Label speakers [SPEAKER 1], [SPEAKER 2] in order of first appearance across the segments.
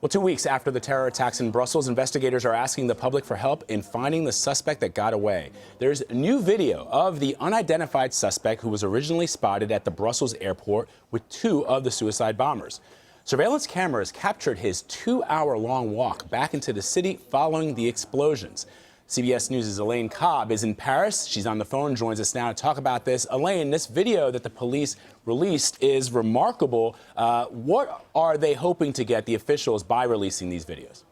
[SPEAKER 1] Well, 2 weeks after the terror attacks in Brussels, investigators are asking the public for help in finding the suspect that got away. There's new video of the unidentified suspect who was originally spotted at the Brussels airport with two of the suicide bombers. Surveillance cameras captured his 2-hour-long walk back into the city following the explosions. CBS News' Elaine Cobbe is in Paris. She's on the phone, joins us now to talk about this. Elaine, this video that the police released is remarkable. What are they hoping to get, the officials, by releasing these videos?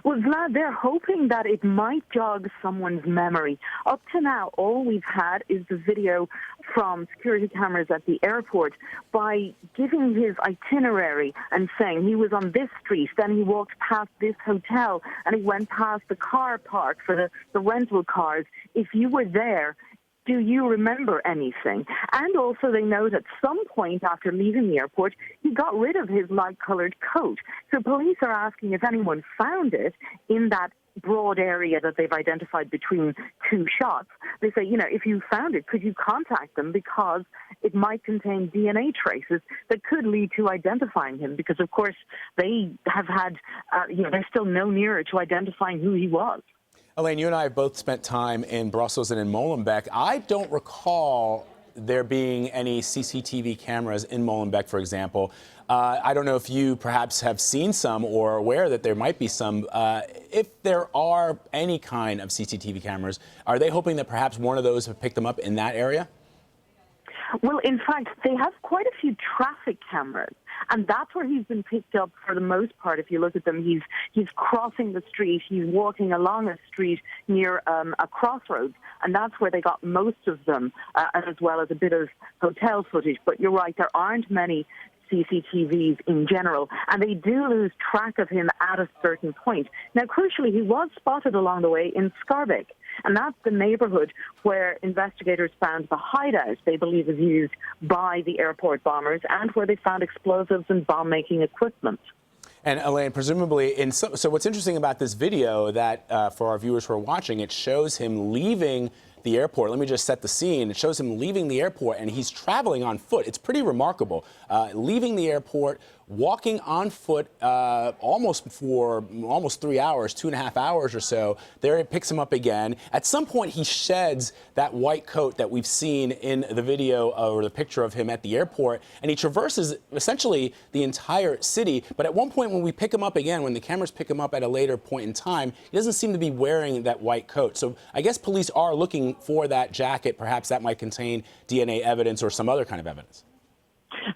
[SPEAKER 2] Well, Vlad, they're hoping that it might jog someone's memory. Up to now, all we've had is the video from security cameras at the airport. By giving his itinerary and saying he was on this street, then he walked past this hotel, and he went past the car park for the rental cars. If you were there, do you remember anything? And also they note at some point after leaving the airport, he got rid of his light-colored coat. So police are asking if anyone found it in that broad area that they've identified between two shots. They say, if you found it, could you contact them, because it might contain DNA traces that could lead to identifying him, because, of course, they have had, they're still no nearer to identifying who he was.
[SPEAKER 1] Elaine, you and I have both spent time in Brussels and in Molenbeek. I don't recall there being any CCTV cameras in Molenbeek, for example. I don't know if you perhaps have seen some or are aware that there might be some. If there are any kind of CCTV cameras, are they hoping that perhaps one of those have picked them up in that area?
[SPEAKER 2] Well, in fact, they have quite a few traffic cameras, and that's where he's been picked up for the most part. If you look at them, he's crossing the street, he's walking along a street near a crossroads, and that's where they got most of them, as well as a bit of hotel footage. But you're right, there aren't many CCTVs in general, and they do lose track of him at a certain point. Now, crucially, he was spotted along the way in Schaerbeek, and that's the neighborhood where investigators found the hideout they believe is used by the airport bombers, and where they found explosives and bomb-making equipment.
[SPEAKER 1] And Elaine, presumably, so what's interesting about this video that for our viewers who are watching, it shows him leaving the airport. Let me just set the scene. It shows him leaving the airport, and he's traveling on foot. It's pretty remarkable. Leaving the airport, walking on foot almost 3 hours, 2.5 hours or so. There it picks him up again. At some point, he sheds that white coat that we've seen in the video or the picture of him at the airport, and he traverses essentially the entire city. But at one point, when we pick him up again, when the cameras pick him up at a later point in time, he doesn't seem to be wearing that white coat. So I guess police are looking for that jacket. Perhaps that might contain DNA evidence or some other kind of evidence.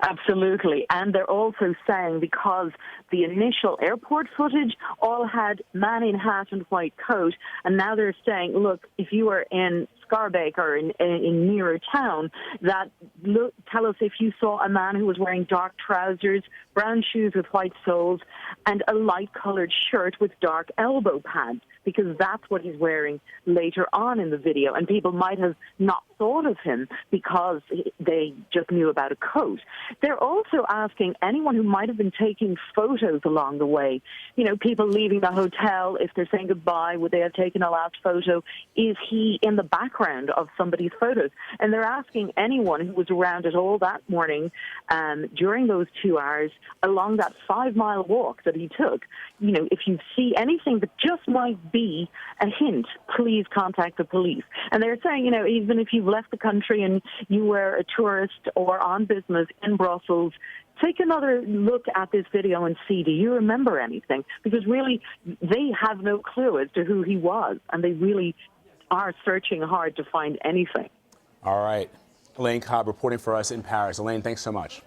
[SPEAKER 2] Absolutely. And they're also saying, because the initial airport footage all had man in hat and white coat, and now they're saying, look, if you were in Schaerbeek or in nearer town, tell us if you saw a man who was wearing dark trousers, brown shoes with white soles, and a light-colored shirt with dark elbow pads, because that's what he's wearing later on in the video. And people might have not thought of him because they just knew about a coat. They're also asking anyone who might have been taking photos along the way, people leaving the hotel, if they're saying goodbye, would they have taken a last photo? Is he in the background of somebody's photos? And they're asking anyone who was around at all that morning during those 2 hours along that 5-mile walk that he took, if you see anything that just might be a hint, please contact the police. And they're saying, even if you've left the country and you were a tourist or on business in Brussels, take another look at this video and see, do you remember anything? Because really, they have no clue as to who he was, and they really are searching hard to find anything.
[SPEAKER 1] All right. Elaine Cobbe reporting for us in Paris. Elaine, thanks so much.